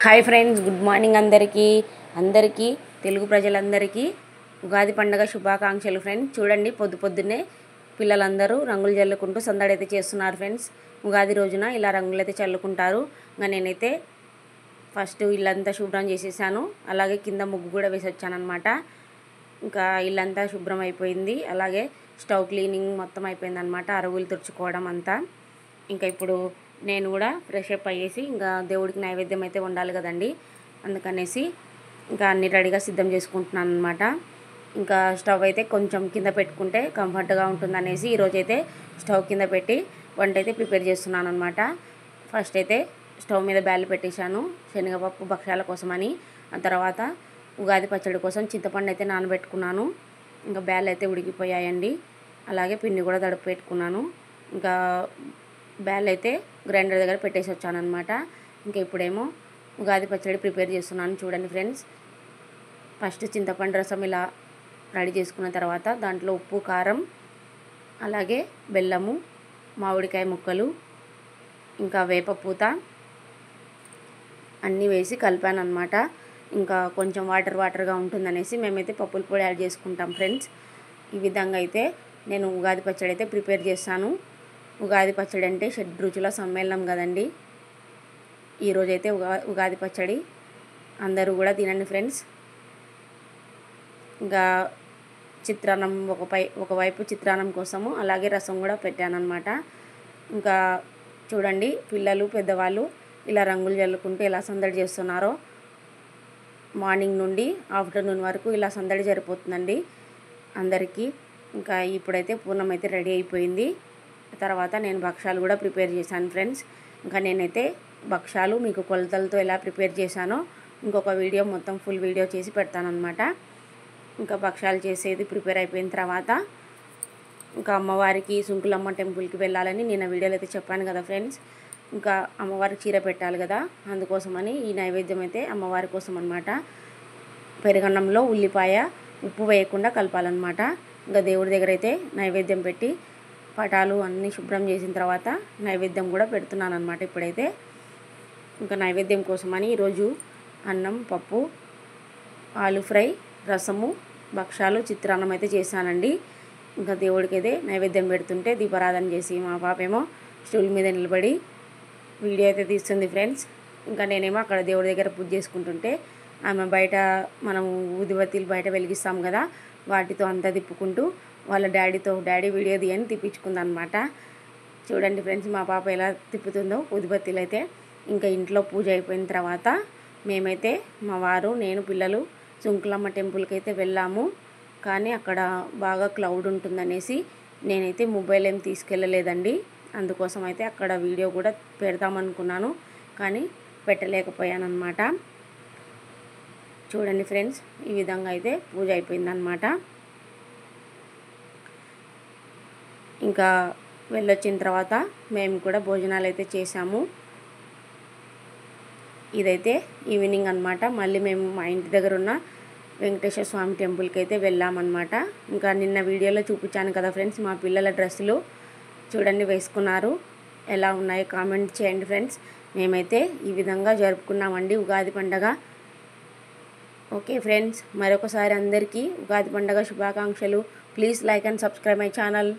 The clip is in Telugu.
హాయ్ ఫ్రెండ్స్, గుడ్ మార్నింగ్ అందరికీ తెలుగు ప్రజలందరికీ ఉగాది పండుగ శుభాకాంక్షలు ఫ్రెండ్స్. చూడండి, పొద్దున్నే పిల్లలందరూ రంగులు చల్లుకుంటూ సందడైతే చేస్తున్నారు ఫ్రెండ్స్. ఉగాది రోజున ఇలా రంగులు అయితే చల్లుకుంటారు. ఇంకా నేనైతే ఫస్ట్ ఇల్లంతా శుభ్రం చేసేసాను, అలాగే కింద ముగ్గు కూడా వేసి వచ్చానమాట. ఇంకా ఇల్లంతా శుభ్రం అయిపోయింది, అలాగే స్టవ్ క్లీనింగ్ మొత్తం అయిపోయింది అనమాట, అరుగులు తుడుచుకోవడం అంతా. ఇంకా ఇప్పుడు నేను కూడా ఫ్రెష్ అప్ అయ్యేసి ఇంకా దేవుడికి నైవేద్యం అయితే వండాలి కదండి, అందుకనేసి ఇంకా అన్ని రెడీగా సిద్ధం చేసుకుంటున్నాను అనమాట. ఇంకా స్టవ్ అయితే కొంచెం కింద పెట్టుకుంటే కంఫర్ట్గా ఉంటుందనేసి ఈరోజైతే స్టవ్ కింద పెట్టి వంట అయితే ప్రిపేర్ చేస్తున్నాను అనమాట. ఫస్ట్ అయితే స్టవ్ మీద బ్యాలు పెట్టేశాను శనగపప్పు భక్షాల కోసమని. ఆ తర్వాత ఉగాది పచ్చడి కోసం చింతపండు అయితే నానబెట్టుకున్నాను. ఇంకా బ్యాలు అయితే ఉడికిపోయాయండి, అలాగే పిండి కూడా తడుపు పెట్టుకున్నాను. ఇంకా బ్యాల్ అయితే గ్రైండర్ దగ్గర పెట్టేసి వచ్చానమాట. ఇంకా ఇప్పుడేమో ఉగాది పచ్చడి ప్రిపేర్ చేస్తున్నాను. చూడండి ఫ్రెండ్స్, ఫస్ట్ చింతపండు రసం ఇలా రెడీ చేసుకున్న తర్వాత దాంట్లో ఉప్పు, కారం, అలాగే బెల్లము, మామిడికాయ ముక్కలు, ఇంకా వేపపూత అన్నీ వేసి కలిపాను అనమాట. ఇంకా కొంచెం వాటర్గా ఉంటుందనేసి మేమైతే పప్పుల పొడి యాడ్ చేసుకుంటాం ఫ్రెండ్స్. ఈ విధంగా అయితే నేను ఉగాది పచ్చడి అయితే ప్రిపేర్ చేస్తాను. ఉగాది పచ్చడి అంటే షడ్రుచుల సమ్మేళనం కదండి. ఈరోజైతే ఉగాది పచ్చడి అందరూ కూడా తినండి ఫ్రెండ్స్. ఇంకా చిత్రాన్నం ఒకవైపు చిత్రాన్నం కోసము అలాగే రసం కూడా పెట్టానన్నమాట. ఇంకా చూడండి, పిల్లలు పెద్దవాళ్ళు ఇలా రంగులు చల్లుకుంటూ ఎలా సందడి చేస్తున్నారో. మార్నింగ్ నుండి ఆఫ్టర్నూన్ వరకు ఇలా సందడి సరిపోతుందండి అందరికీ. ఇంకా ఇప్పుడైతే పూర్ణం అయితే రెడీ అయిపోయింది. తర్వాత నేను భక్షాలు కూడా ప్రిపేర్ చేశాను ఫ్రెండ్స్. ఇంకా నేనైతే భక్షాలు మీకు కొలతలతో ఎలా ప్రిపేర్ చేశానో ఇంకొక వీడియో మొత్తం ఫుల్ వీడియో చేసి పెడతానమాట. ఇంకా భక్షాలు చేసేది ప్రిపేర్ అయిపోయిన తర్వాత ఇంకా అమ్మవారికి సుంకులమ్మ టెంపుల్కి వెళ్ళాలని నేను వీడియోలో అయితే చెప్పాను కదా ఫ్రెండ్స్. ఇంకా అమ్మవారికి చీర పెట్టాలి కదా, అందుకోసమని ఈ నైవేద్యం అయితే అమ్మవారి కోసం అనమాట. పెరుగన్నంలో ఉల్లిపాయ ఉప్పు వేయకుండా కలపాలన్నమాట. ఇంకా దేవుడి దగ్గర అయితే నైవేద్యం పెట్టి పటాలు అన్నీ శుభ్రం చేసిన తర్వాత నైవేద్యం కూడా పెడుతున్నాను అనమాట. ఇప్పుడైతే ఇంకా నైవేద్యం కోసమని ఈరోజు అన్నం, పప్పు, ఆలు ఫ్రై, రసము, భక్షాలు, చిత్రాన్నం అయితే చేశానండి. ఇంకా దేవుడికి అయితే నైవేద్యం పెడుతుంటే దీపారాధన చేసి మా పాపేమో స్టూల్ మీద నిలబడి వీడియో అయితే తీస్తుంది ఫ్రెండ్స్. ఇంకా నేనేమో అక్కడ దేవుడి దగ్గర పూజ చేసుకుంటుంటే ఆమె బయట మనం ఊదిబత్తీలు బయట వెలిగిస్తాం కదా, వాటితో అంతా తిప్పుకుంటూ వాళ్ళ డాడీ వీడియో తీయని తిప్పించుకుందనమాట. చూడండి ఫ్రెండ్స్, మా పాప ఎలా తిప్పుతుందో ఊదిబత్తీలు అయితే. ఇంకా ఇంట్లో పూజ అయిపోయిన తర్వాత మేమైతే మా వారు, నేను, పిల్లలు సుంకులమ్మ టెంపుల్కి అయితే వెళ్ళాము. కానీ అక్కడ బాగా క్లౌడ్ ఉంటుందనేసి నేనైతే మొబైల్ ఏం తీసుకెళ్ళలేదండి. అందుకోసం అయితే అక్కడ వీడియో కూడా పెడదామనుకున్నాను, కానీ పెట్టలేకపోయాను అనమాట. చూడండి ఫ్రెండ్స్, ఈ విధంగా అయితే పూజ అయిపోయిందనమాట. ఇంకా వెళ్ళొచ్చిన తర్వాత మేము కూడా భోజనాలు అయితే చేసాము. ఇదైతే ఈవినింగ్ అనమాట. మళ్ళీ మేము మా ఇంటి దగ్గర ఉన్న వెంకటేశ్వర స్వామి టెంపుల్కి అయితే వెళ్ళామన్నమాట. ఇంకా నిన్న వీడియోలో చూపించాను కదా ఫ్రెండ్స్, మా పిల్లల డ్రెస్సులు చూడండి వేసుకున్నారు, ఎలా ఉన్నాయో కామెంట్ చేయండి ఫ్రెండ్స్. మేమైతే ఈ విధంగా జరుపుకున్నామండి ఉగాది పండగ. ఓకే ఫ్రెండ్స్, మరొకసారి అందరికీ ఉగాది పండగ శుభాకాంక్షలు. Please like and subscribe my channel.